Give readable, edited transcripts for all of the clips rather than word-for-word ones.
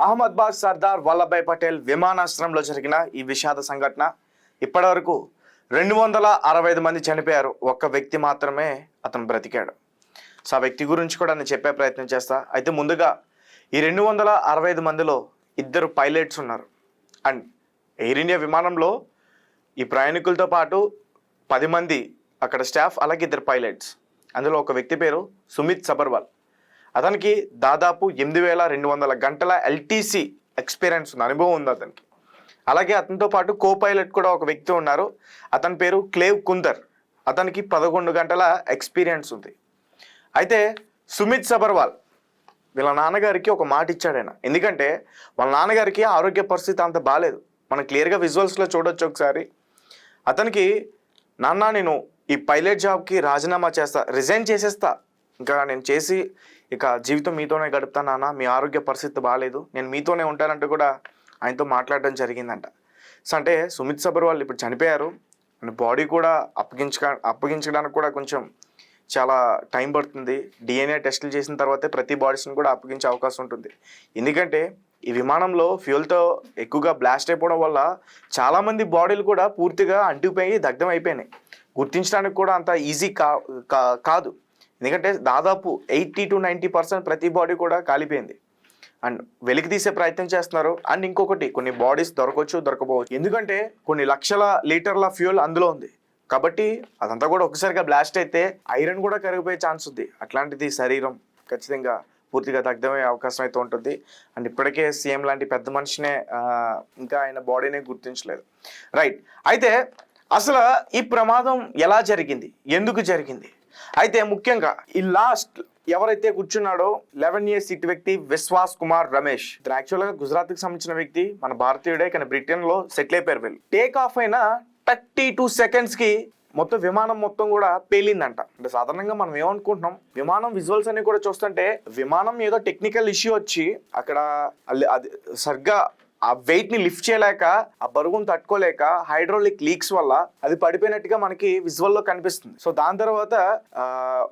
అహ్మదాబాద్ సర్దార్ వల్లభాయ్ పటేల్ విమానాశ్రయంలో జరిగిన ఈ విషాద సంఘటన ఇప్పటివరకు 265 మంది చనిపోయారు. ఒక్క వ్యక్తి మాత్రమే అతను బ్రతికాడు. సో ఆ వ్యక్తి గురించి కూడా నేను చెప్పే ప్రయత్నం చేస్తా. అయితే ముందుగా ఈ 265 మందిలో 2 పైలట్స్ ఉన్నారు. అండ్ ఎయిర్ ఇండియా విమానంలో ఈ ప్రయాణికులతో పాటు 10 మంది అక్కడ స్టాఫ్, అలాగే 2 పైలట్స్. అందులో ఒక వ్యక్తి పేరు సుమిత్ సబర్వాల్. అతనికి దాదాపు 8200 గంటల ఎల్టీసీ ఎక్స్పీరియన్స్ ఉంది, అనుభవం ఉంది అతనికి. అలాగే అతనితో పాటు కో పైలట్ కూడా ఒక వ్యక్తి ఉన్నారు. అతని పేరు క్లేవ్ కుందర్. అతనికి 11 గంటల ఎక్స్పీరియన్స్ ఉంది. అయితే సుమిత్ సబర్వాల్ వీళ్ళ నాన్నగారికి ఒక మాట ఇచ్చాడు ఆయన. ఎందుకంటే వాళ్ళ నాన్నగారికి ఆరోగ్య పరిస్థితి అంత బాగాలేదు. మనం క్లియర్గా విజువల్స్లో చూడొచ్చు ఒకసారి. అతనికి, నాన్న నేను ఈ పైలట్ జాబ్కి రాజీనామా చేస్తా, రిజైన్ చేసేస్తా, ఇంకా నేను చేసి ఇక జీవితం మీతోనే గడుపుతాను నాన్న, మీ ఆరోగ్య పరిస్థితి బాగాలేదు, నేను మీతోనే ఉంటానంటూ కూడా ఆయనతో మాట్లాడడం జరిగిందంట. సో అంటే సుమిత్ సబర్వాల్ ఇప్పుడు చనిపోయారు. బాడీ కూడా అప్పగించడానికి కూడా కొంచెం చాలా టైం పడుతుంది. డిఎన్ఏ టెస్టులు చేసిన తర్వాతే ప్రతి బాడీస్ని కూడా అప్పగించే అవకాశం ఉంటుంది. ఎందుకంటే ఈ విమానంలో ఫ్యూయల్తో ఎక్కువగా బ్లాస్ట్ అయిపోవడం వల్ల చాలామంది బాడీలు కూడా పూర్తిగా అంటుకుపోయి దగ్ధం అయిపోయినాయి. గుర్తించడానికి కూడా అంత ఈజీ కాదు. ఎందుకంటే దాదాపు 80 to 90% ప్రతి బాడీ కూడా కాలిపోయింది. అండ్ వెలికి తీసే ప్రయత్నం చేస్తున్నారు. అండ్ ఇంకొకటి, కొన్ని బాడీస్ దొరకపోవచ్చు. ఎందుకంటే కొన్ని లక్షల లీటర్ల ఫ్యూయల్ అందులో ఉంది కాబట్టి అదంతా కూడా ఒకసారిగా బ్లాస్ట్ అయితే ఐరన్ కూడా కరిగిపోయే ఛాన్స్ ఉంది. అట్లాంటిది శరీరం ఖచ్చితంగా పూర్తిగా దగ్ధమయ్యే అవకాశం అయితే ఉంటుంది. అండ్ ఇప్పటికే సీఎం లాంటి పెద్ద మనిషినే ఇంకా ఆయన బాడీనే గుర్తించలేదు. రైట్. అయితే అసలు ఈ ప్రమాదం ఎలా జరిగింది, ఎందుకు జరిగింది? అయితే ముఖ్యంగా ఈ లాస్ట్ ఎవరైతే కూర్చున్నాడో 11 years సీట్ వ్యక్తి విశ్వాస్ కుమార్ రమేష్. ఇతను యాక్చువల్గా గుజరాత్కి సంబంధించిన వ్యక్తి, మన భారతీయుడే, కానీ బ్రిటన్లో సెటిల్ అయిపోయారు వీళ్ళు. టేక్ ఆఫ్ అయిన 32 secondsకి మొత్తం విమానం మొత్తం కూడా పేలిందంట. అంటే సాధారణంగా మనం ఏమనుకుంటున్నాం, విమానం విజువల్స్ అన్ని కూడా చూస్తుంటే విమానం ఏదో టెక్నికల్ ఇష్యూ వచ్చి అక్కడ అది సరిగ్గా ఆ వెయిట్ ని లిఫ్ట్ చేయలేక, ఆ బరువును తట్టుకోలేక హైడ్రాలిక్ లీక్స్ వల్ల అది పడిపోయినట్టుగా మనకి విజువల్ లో కనిపిస్తుంది. సో దాని తర్వాత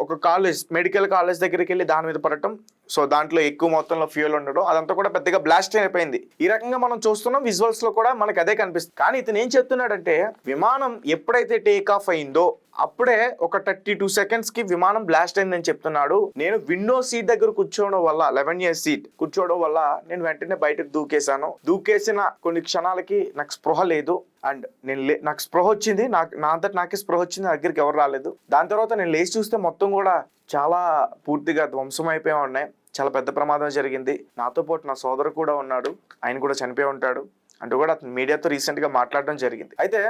ఒక కాలేజ్, మెడికల్ కాలేజ్ దగ్గరికి వెళ్ళి దాని మీద పడటం, సో దాంట్లో ఎక్కువ మొత్తంలో ఫ్యూయల్ ఉండడం, అదంతా కూడా పెద్దగా బ్లాస్ట్ అయిపోయింది. ఈ రకంగా మనం చూస్తున్నాం, విజువల్స్ లో కూడా మనకి అదే కనిపిస్తుంది. కానీ ఇతను ఏం చెప్తున్నాడంటే, విమానం ఎప్పుడైతే టేక్ ఆఫ్ అయిందో అప్పుడే ఒక 32 secondsకి విమానం బ్లాస్ట్ అయిందని చెప్తున్నాడు. నేను విండో సీట్ దగ్గర కూర్చోవడం వల్ల, 11 years సీట్ కూర్చోవడం వల్ల నేను వెంటనే బయటకు దూకేసిన కొన్ని క్షణాలకి నాకు స్పృహ లేదు. అండ్ నాకు స్పృహ వచ్చింది, నా అంతటి నాకే స్పృహ వచ్చింది, నా దగ్గరికి ఎవరు రాలేదు. దాని తర్వాత నేను లేచి చూస్తే మొత్తం కూడా చాలా పూర్తిగా ధ్వంసం అయిపోయి ఉన్నాయి. చాలా పెద్ద ప్రమాదం జరిగింది. నాతో పాటు నా సోదరు కూడా ఉన్నాడు, ఆయన కూడా చనిపోయి ఉంటాడు అంటూ కూడా అతను మీడియాతో రీసెంట్గా మాట్లాడడం జరిగింది. అయితే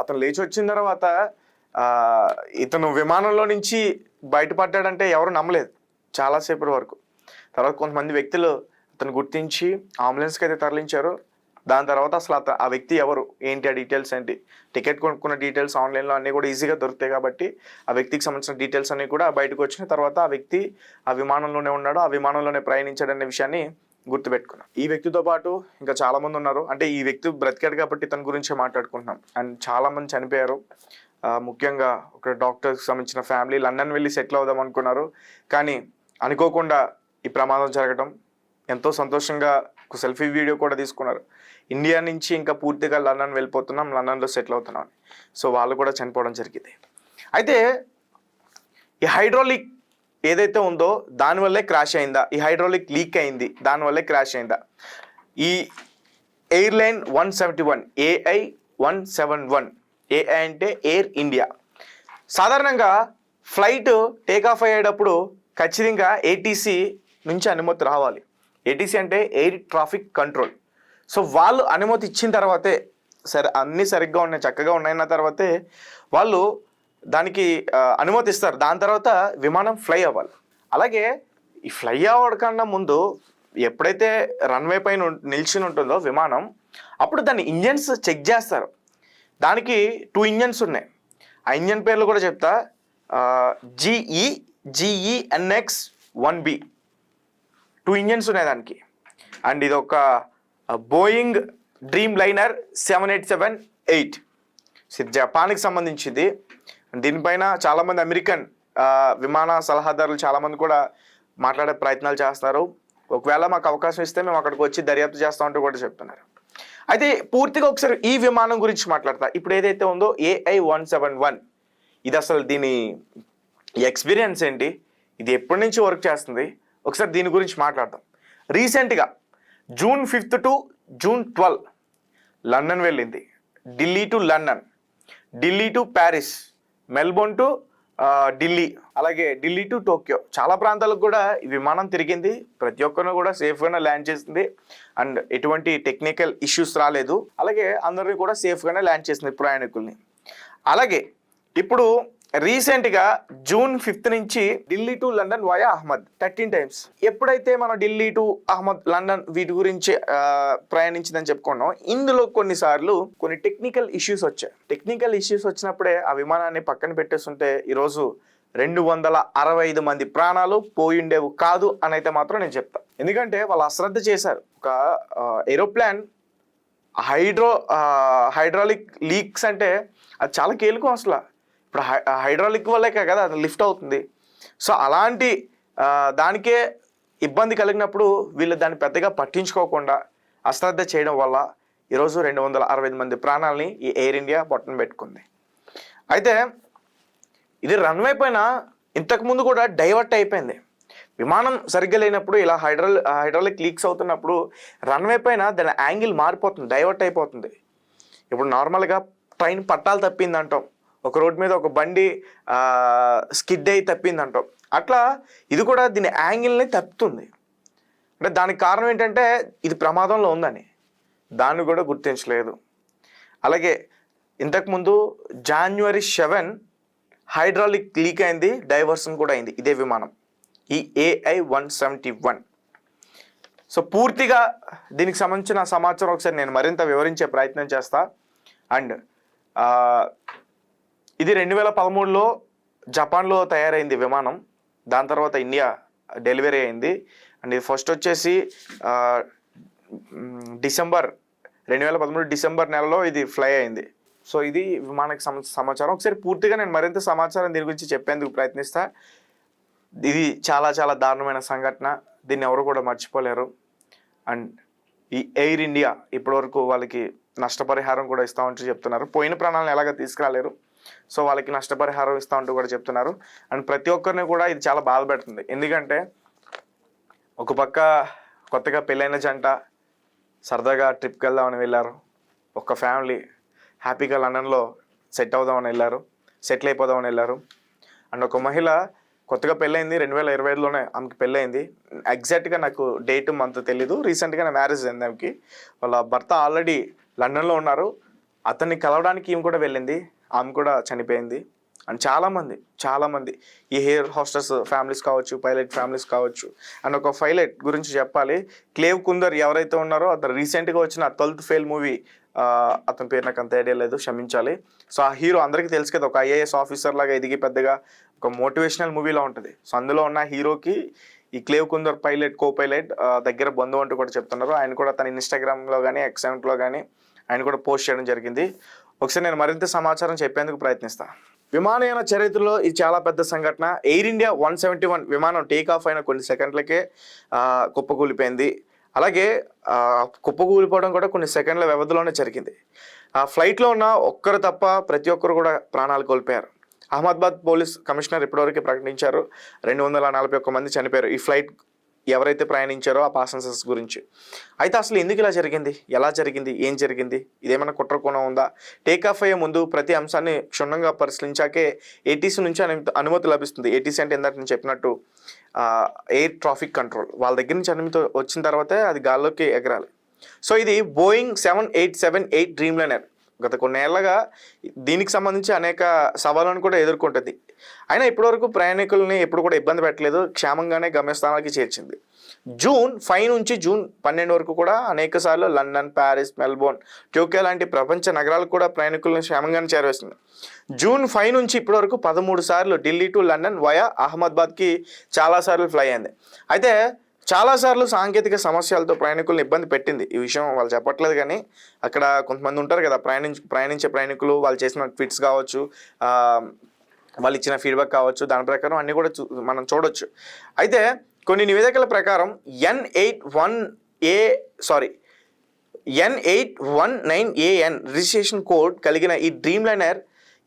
అతను లేచి వచ్చిన తర్వాత ఇతను విమానంలో నుంచి బయటపడ్డాడంటే ఎవరు నమ్మలేదు చాలాసేపటి వరకు. తర్వాత కొంతమంది వ్యక్తులు అతను గుర్తించి అంబులెన్స్కి అయితే తరలించారు. దాని తర్వాత అసలు ఆ వ్యక్తి ఎవరు, ఏంటి, ఆ డీటెయిల్స్ ఏంటి, టికెట్ కొనుక్కున్న డీటెయిల్స్ ఆన్లైన్లో అన్నీ కూడా ఈజీగా దొరుకుతాయి కాబట్టి ఆ వ్యక్తికి సంబంధించిన డీటెయిల్స్ అన్నీ కూడా బయటకు వచ్చిన తర్వాత ఆ వ్యక్తి ఆ విమానంలోనే ఉన్నాడు, ఆ విమానంలోనే ప్రయాణించాడనే విషయాన్ని గుర్తుపెట్టుకున్నాం. ఈ వ్యక్తితో పాటు ఇంకా చాలా మంది ఉన్నారు. అంటే ఈ వ్యక్తి బ్రతికాడు కాబట్టి ఇతని గురించే మాట్లాడుకుంటున్నాం. అండ్ చాలా మంది చనిపోయారు. ముఖ్యంగా ఒక డాక్టర్కి సంబంధించిన ఫ్యామిలీ లండన్ వెళ్ళి సెటిల్ అవుదాం అనుకున్నారు, కానీ అనుకోకుండా ఈ ప్రమాదం జరగడం ఎంతో సంతోషంగా ఒక సెల్ఫీ వీడియో కూడా తీసుకున్నారు. ఇండియా నుంచి ఇంకా పూర్తిగా లండన్ వెళ్ళిపోతున్నాం, లండన్లో సెటిల్ అవుతున్నాం అని. సో వాళ్ళు కూడా చనిపోవడం జరిగింది. అయితే ఈ హైడ్రాలిక్ ఏదైతే ఉందో దానివల్లే క్రాష్ అయిందా, ఈ హైడ్రాలిక్ లీక్ అయింది దానివల్లే క్రాష్ అయిందా? ఈ ఎయిర్లైన్ 171 AI 171, AI అంటే ఎయిర్ ఇండియా. సాధారణంగా ఫ్లైట్ టేక్ ఆఫ్ అయ్యేటప్పుడు ఖచ్చితంగా ATC నుంచి అనుమతి రావాలి. ATC అంటే ఎయిర్ ట్రాఫిక్ కంట్రోల్. సో వాళ్ళు అనుమతి ఇచ్చిన తర్వాతే, అన్నీ సరిగ్గా ఉన్నాయి, చక్కగా ఉన్నాయన్న తర్వాతే వాళ్ళు దానికి అనుమతి ఇస్తారు. దాని తర్వాత విమానం ఫ్లై అవ్వాలి. అలాగే ఈ ఫ్లై అవ్వడాకన్నా ముందు ఎప్పుడైతే రన్వే పైన నిల్చుని ఉంటుందో విమానం, అప్పుడు దాని ఇంజన్స్ చెక్ చేస్తారు. దానికి 2 ఇంజన్స్ ఉన్నాయి. ఆ ఇంజన్ పేర్లు కూడా చెప్తా. GEnx 1B 2 ఇంజన్స్ ఉన్నాయి దానికి. అండ్ ఇది ఒక బోయింగ్ డ్రీమ్ లైనర్ 787-8, జపాన్కి సంబంధించింది. దీనిపైన చాలామంది అమెరికన్ విమాన సలహాదారులు చాలామంది కూడా మాట్లాడే ప్రయత్నాలు చేస్తారు. ఒకవేళ మాకు అవకాశం ఇస్తే మేము అక్కడికి వచ్చి దర్యాప్తు చేస్తామంటూ కూడా చెప్తున్నారు. అయితే పూర్తిగా ఒకసారి ఈ విమానం గురించి మాట్లాడతా. ఇప్పుడు ఏదైతే ఉందో AI-171, ఇది అసలు దీని ఎక్స్పీరియన్స్ ఏంటి, ఇది ఎప్పటి నుంచి వర్క్ చేస్తుంది, ఒకసారి దీని గురించి మాట్లాడదాం. రీసెంట్గా June 5 to June 12 లండన్ వెళ్ళింది, Delhi to London, Delhi to Paris, Melbourne to Delhi, అలాగే ఢిల్లీ టు టోక్యో, చాలా ప్రాంతాలకు కూడా ఈ విమానం తిరిగింది. ప్రతి ఒక్కరిని కూడా సేఫ్గానే ల్యాండ్ చేసింది అండ్ ఎటువంటి టెక్నికల్ ఇష్యూస్ రాలేదు. అలాగే అందరినీ కూడా సేఫ్గానే ల్యాండ్ చేసింది ప్రయాణికుల్ని. అలాగే ఇప్పుడు రీసెంట్గా June 5 నుంచి Delhi to London via Ahmad 13 times. ఎప్పుడైతే మనం ఢిల్లీ టు అహ్మద్, లండన్ వీటి గురించి ప్రయాణించిందని చెప్పుకున్నాం, ఇందులో కొన్నిసార్లు కొన్ని టెక్నికల్ ఇష్యూస్ వచ్చాయి. టెక్నికల్ ఇష్యూస్ వచ్చినప్పుడే ఆ విమానాన్ని పక్కన పెట్టేస్తుంటే ఈరోజు 265 మంది ప్రాణాలు పోయిండేవి కాదు అని అయితే మాత్రం నేను చెప్తాను. ఎందుకంటే వాళ్ళు అశ్రద్ధ చేశారు. ఒక ఏరోప్లాన్ హైడ్రాలిక్ లీక్స్ అంటే అది చాలా కీలకం. అసలు ఇప్పుడు హైడ్రాలిక్ వల్లే కదా అది లిఫ్ట్ అవుతుంది. సో అలాంటి దానికే ఇబ్బంది కలిగినప్పుడు వీళ్ళు దాన్ని పెద్దగా పట్టించుకోకుండా అశ్రద్ధ చేయడం వల్ల ఈరోజు 265 మంది ప్రాణాలని ఈ ఎయిర్ ఇండియా బొట్టన పెట్టుకుంది. అయితే ఇది రన్వే పైన ఇంతకుముందు కూడా డైవర్ట్ అయిపోయింది. విమానం సరిగ్గా లేనప్పుడు ఇలా హైడ్రాలిక్ లీక్స్ అవుతున్నప్పుడు రన్వే పైన దాని యాంగిల్ మారిపోతుంది, డైవర్ట్ అయిపోతుంది. ఇప్పుడు నార్మల్గా ట్రైన్ పట్టాలు తప్పింది అంటాం, ఒక రోడ్ మీద ఒక బండి స్కిడ్ అయి తప్పింది అంటాం, అట్లా ఇది కూడా దీని యాంగిల్ని తప్పుతుంది. అంటే దానికి కారణం ఏంటంటే ఇది ప్రమాదంలో ఉందని, దాన్ని కూడా గుర్తించలేదు. అలాగే ఇంతకుముందు January 7 హైడ్రాలిక్ లీక్ అయింది, డైవర్షన్ కూడా అయింది ఇదే విమానం, ఈ AI-171. సో పూర్తిగా దీనికి సంబంధించిన సమాచారం ఒకసారి నేను మరింత వివరించే ప్రయత్నం చేస్తా. అండ్ ఇది 2013లో జపాన్లో తయారైంది విమానం, దాని తర్వాత ఇండియా డెలివరీ అయింది. అండ్ ఇది ఫస్ట్ వచ్చేసి 2013 డిసెంబర్ నెలలో ఇది ఫ్లై అయింది. సో ఇది విమానానికి సమాచారం. ఒకసారి పూర్తిగా నేను మరింత సమాచారం దీని గురించి చెప్పేందుకు ప్రయత్నిస్తా. ఇది చాలా చాలా దారుణమైన సంఘటన, దీన్ని ఎవరు కూడా మర్చిపోలేరు. అండ్ ఈ ఎయిర్ ఇండియా ఇప్పటివరకు వాళ్ళకి నష్టపరిహారం కూడా ఇస్తామంటూ చెప్తున్నారు. పోయిన ప్రాణాలను ఎలాగ తీసుకురాలేరు, సో వాళ్ళకి నష్టపరిహారం ఇస్తామంటూ కూడా చెప్తున్నారు. అండ్ ప్రతి ఒక్కరిని కూడా ఇది చాలా బాధ పెడుతుంది. ఎందుకంటే ఒక పక్క కొత్తగా పెళ్ళైన జంట సరదాగా ట్రిప్కి వెళ్దామని వెళ్ళారు, ఒక ఫ్యామిలీ హ్యాపీగా లండన్లో సెటిల్ అయిపోదామని వెళ్ళారు. అండ్ ఒక మహిళ కొత్తగా పెళ్ళైంది, 2025లోనే ఆమెకి పెళ్ళయింది. ఎగ్జాక్ట్గా నాకు డేట్ మంత్ తెలీదు, రీసెంట్గానే మ్యారేజ్ అయింది ఆమెకి. వాళ్ళ భర్త ఆల్రెడీ లండన్లో ఉన్నారు, అతన్ని కలవడానికి ఈమె కూడా వెళ్ళింది, ఆమె కూడా చనిపోయింది. అండ్ చాలామంది ఈ ఎయిర్ హోస్టెస్ ఫ్యామిలీస్ కావచ్చు, పైలట్ ఫ్యామిలీస్ కావచ్చు. అండ్ ఒక పైలట్ గురించి చెప్పాలి, క్లేవ్ కుందర్ ఎవరైతే ఉన్నారో అతను రీసెంట్గా వచ్చిన 12th ఫెయిల్ మూవీ, అతని పేరు నాకు అంత ఐడియా లేదు, క్షమించాలి. సో ఆ హీరో అందరికీ తెలుసు కదా, ఒక IAS ఆఫీసర్ లాగా ఎదిగి పెద్దగా ఒక మోటివేషనల్ మూవీలో ఉంటుంది. సో అందులో ఉన్న హీరోకి ఈ క్లేవ్ కుందర్ కో పైలట్ దగ్గర బంధువు అంటూ కూడా చెప్తున్నారు. ఆయన కూడా తన ఇన్స్టాగ్రామ్లో కానీ అకౌంట్లో కానీ ఆయన కూడా పోస్ట్ చేయడం జరిగింది. ఒకసారి నేను మరింత సమాచారం చెప్పేందుకు ప్రయత్నిస్తాను. విమానయాన చరిత్రలో ఇది చాలా పెద్ద సంఘటన. ఎయిర్ ఇండియా 171 విమానం టేక్ ఆఫ్ అయిన కొన్ని సెకండ్లకే కుప్పకూలిపోయింది. అలాగే కుప్పకూలిపోవడం కూడా కొన్ని సెకండ్ల వ్యవధిలోనే జరిగింది. ఆ ఫ్లైట్లో ఉన్న ఒక్కరు తప్ప ప్రతి ఒక్కరు కూడా ప్రాణాలు కోల్పోయారు. అహ్మదాబాద్ పోలీస్ కమిషనర్ ఇప్పటివరకు ప్రకటించారు 241 మంది చనిపోయారు ఈ ఫ్లైట్ ఎవరైతే ప్రయాణించారో ఆ ప్యాసింజర్స్ గురించి. అయితే అసలు ఎందుకు ఇలా జరిగింది, ఎలా జరిగింది, ఏం జరిగింది, ఇదేమైనా కుట్రకోణం ఉందా? టేక్ ఆఫ్ అయ్యే ముందు ప్రతి అంశాన్ని క్షుణ్ణంగా పరిశీలించాకే ATC నుంచి అనుమతి లభిస్తుంది. ATC అంటే ఇందాక నేను చెప్పినట్టు ఎయిర్ ట్రాఫిక్ కంట్రోల్, వాళ్ళ దగ్గర నుంచి అనుమతి వచ్చిన తర్వాతే అది గాల్లోకి ఎగరాలి. సో ఇది బోయింగ్ 7878 డ్రీమ్లైనర్ గత కొన్నేళ్లగా దీనికి సంబంధించి అనేక సవాళ్ళను కూడా ఎదుర్కొంటుంది. అయినా ఇప్పటివరకు ప్రయాణికుల్ని ఎప్పుడు కూడా ఇబ్బంది పెట్టలేదు, క్షేమంగానే గమ్యస్థానాలకి చేర్చింది. June 5 నుంచి June 12 వరకు కూడా అనేక సార్లు లండన్, ప్యారిస్, మెల్బోర్న్, టోక్యో లాంటి ప్రపంచ నగరాలకు కూడా ప్రయాణికులను క్షేమంగానే చేరవేస్తుంది. June 5 నుంచి ఇప్పటి వరకు 13 సార్లు ఢిల్లీ టు లండన్ వయా అహ్మదాబాద్కి చాలాసార్లు ఫ్లై అయింది. అయితే చాలాసార్లు సాంకేతిక సమస్యలతో ప్రయాణికులను ఇబ్బంది పెట్టింది. ఈ విషయం వాళ్ళు చెప్పట్లేదు, కానీ అక్కడ కొంతమంది ఉంటారు కదా ప్రయాణించే ప్రయాణికులు, వాళ్ళు చేసిన ట్వీట్స్ కావచ్చు, వాళ్ళు ఇచ్చిన ఫీడ్బ్యాక్ కావచ్చు, దాని ప్రకారం అన్నీ కూడా మనం చూడొచ్చు. అయితే కొన్ని నివేదికల ప్రకారం N81A N819AN రిజిస్ట్రేషన్ కోడ్ కలిగిన ఈ డ్రీమ్ లైనర్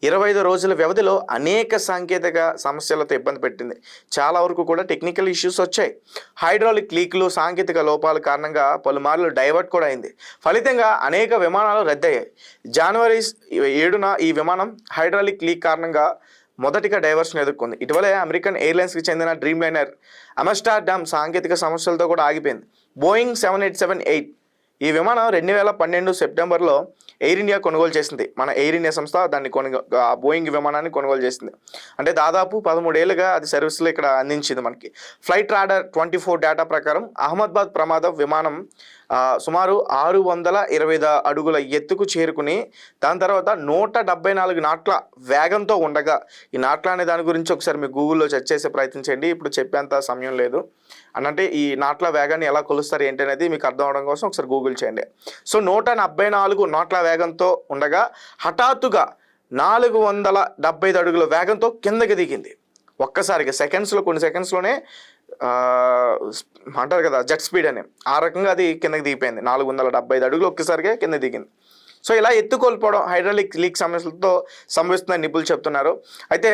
25 రోజుల వ్యవధిలో అనేక సాంకేతిక సమస్యలతో ఇబ్బంది పెట్టింది. చాలా వరకు కూడా టెక్నికల్ ఇష్యూస్ వచ్చాయి. హైడ్రాలిక్ లీక్లు, సాంకేతిక లోపాల కారణంగా పలుమార్లు డైవర్ట్ కూడా అయింది. ఫలితంగా అనేక విమానాలు రద్దయ్యాయి. జనవరి 7న ఈ విమానం హైడ్రాలిక్ లీక్ కారణంగా మొదటిగా డైవర్షన్ ఎదుర్కొంది. ఇటీవలే అమెరికన్ ఎయిర్లైన్స్కి చెందిన డ్రీమ్ లైనర్ ఆమ్స్టర్డామ్ సాంకేతిక సమస్యలతో కూడా ఆగిపోయింది. బోయింగ్ 787-8 ఈ విమానం 2012 సెప్టెంబర్లో ఎయిర్ ఇండియా కొనుగోలు చేసింది. మన ఎయిర్ ఇండియా సంస్థ దాన్ని బోయింగ్ విమానాన్ని కొనుగోలు చేసింది. అంటే దాదాపు 13 ఏళ్ళుగా అది సర్వీసులు ఇక్కడ అందించింది మనకి. ఫ్లైట్ రాడార్ 24 డేటా ప్రకారం అహ్మదాబాద్ ప్రమాదం విమానం సుమారు 625 అడుగుల ఎత్తుకు చేరుకుని దాని తర్వాత 174 నాట్ల వేగంతో ఉండగా, ఈ నాట్ల అనే దాని గురించి ఒకసారి మీ గూగుల్లో సెర్చ్ చేసే ప్రయత్నించండి. ఇప్పుడు చెప్పేంత సమయం లేదు. అంటే ఈ నాట్ల వేగాన్ని ఎలా కొలుస్తారు ఏంటి అనేది మీకు అర్థం అవడం కోసం ఒకసారి గూగుల్ చేయండి. సో 174 నాట్ల వేగంతో ఉండగా హఠాత్తుగా 475 అడుగుల వేగంతో కిందకి దిగింది. ఒక్కసారిగా కొన్ని సెకండ్స్లోనే అంటారు కదా జెట్ స్పీడ్ అని, ఆ రకంగా అది కిందకి దిగిపోయింది. 475 అడుగులు ఒక్కసారిగా కింద దిగింది. సో ఇలా ఎత్తు కోల్పోవడం హైడ్రాలిక్ లీక్ సమస్యలతో సంభవిస్తుందని నిపుణులు చెప్తున్నారు. అయితే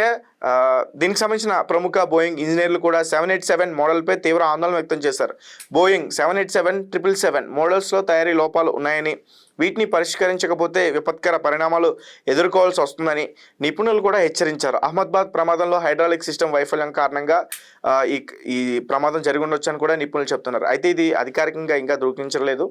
దీనికి సంబంధించిన ప్రముఖ బోయింగ్ ఇంజనీర్లు కూడా 787 మోడల్పై తీవ్ర ఆందోళన వ్యక్తం చేశారు. బోయింగ్ 787, 777 మోడల్స్లో తయారీ లోపాలు ఉన్నాయని, వీటిని పరిష్కరించకపోతే విపత్కర పరిణామాలు ఎదుర్కోవాల్సి వస్తుందని నిపుణులు కూడా హెచ్చరించారు. అహ్మదాబాద్ ప్రమాదంలో హైడ్రాలిక్ సిస్టమ్ వైఫల్యం కారణంగా ఈ ప్రమాదం జరిగి ఉండొచ్చని కూడా నిపుణులు చెప్తున్నారు. అయితే ఇది అధికారికంగా ఇంకా ధృవీకరించలేదు.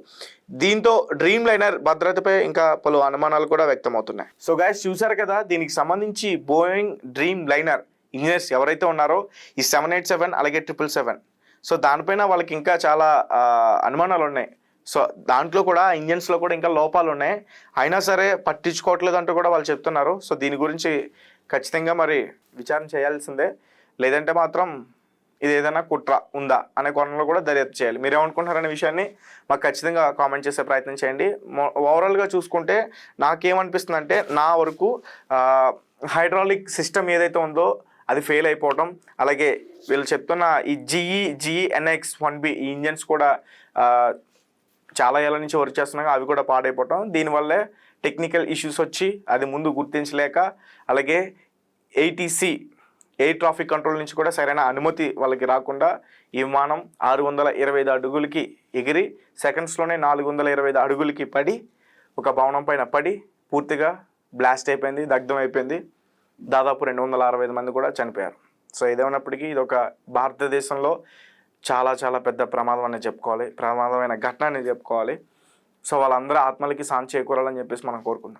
దీంతో డ్రీమ్ లైనర్ భద్రతపై ఇంకా పలు అనుమానాలు కూడా వ్యక్తమవుతున్నాయి. సో గైస్, చూసారు కదా, దీనికి సంబంధించి బోయింగ్ డ్రీమ్ లైనర్ ఇంజనీర్స్ ఎవరైతే ఉన్నారో ఈ 787 అలాగే 777, సో దానిపైన వాళ్ళకి ఇంకా చాలా అనుమానాలు ఉన్నాయి. సో దాంట్లో కూడా ఇంజన్స్లో కూడా ఇంకా లోపాలు ఉన్నాయి. అయినా సరే పట్టించుకోవట్లేదు అంటూ కూడా వాళ్ళు చెప్తున్నారు. సో దీని గురించి ఖచ్చితంగా మరి విచారణ చేయాల్సిందే. లేదంటే మాత్రం ఇది ఏదైనా కుట్ర ఉందా అనే కోణంలో కూడా దర్యాప్తు చేయాలి. మీరేమనుకుంటున్నారనే విషయాన్ని మాకు ఖచ్చితంగా కామెంట్ చేసే ప్రయత్నం చేయండి. ఓవరాల్గా చూసుకుంటే నాకేమనిపిస్తుంది అంటే, నా వరకు హైడ్రాలిక్ సిస్టమ్ ఏదైతే ఉందో అది ఫెయిల్ అయిపోవడం, అలాగే వీళ్ళు చెప్తున్న ఈ GE-NX-1B ఈ ఇంజన్స్ కూడా చాలా ఏళ్ళ నుంచి వర్క్ చేస్తున్నాగా అవి కూడా పాడైపోవటం, దీనివల్లే టెక్నికల్ ఇష్యూస్ వచ్చి అది ముందు గుర్తించలేక, అలాగే ATC ఎయిర్ ట్రాఫిక్ కంట్రోల్ నుంచి కూడా సరైన అనుమతి వాళ్ళకి రాకుండా ఈ విమానం 625 అడుగులకి ఎగిరి సెకండ్స్లోనే 425 అడుగులకి పడి ఒక భవనం పైన పడి పూర్తిగా బ్లాస్ట్ అయిపోయింది, దగ్ధం అయిపోయింది. దాదాపు 265 మంది కూడా చనిపోయారు. సో ఏదేమైనప్పటికీ ఇది ఒక భారతదేశంలో చాలా చాలా పెద్ద ప్రమాదం అనేది చెప్పుకోవాలి, ప్రమాదమైన ఘటన అనేది చెప్పుకోవాలి. సో వాళ్ళందరూ ఆత్మలకి శాంతి చేకూరాలని చెప్పేసి మనం కోరుకుందాం.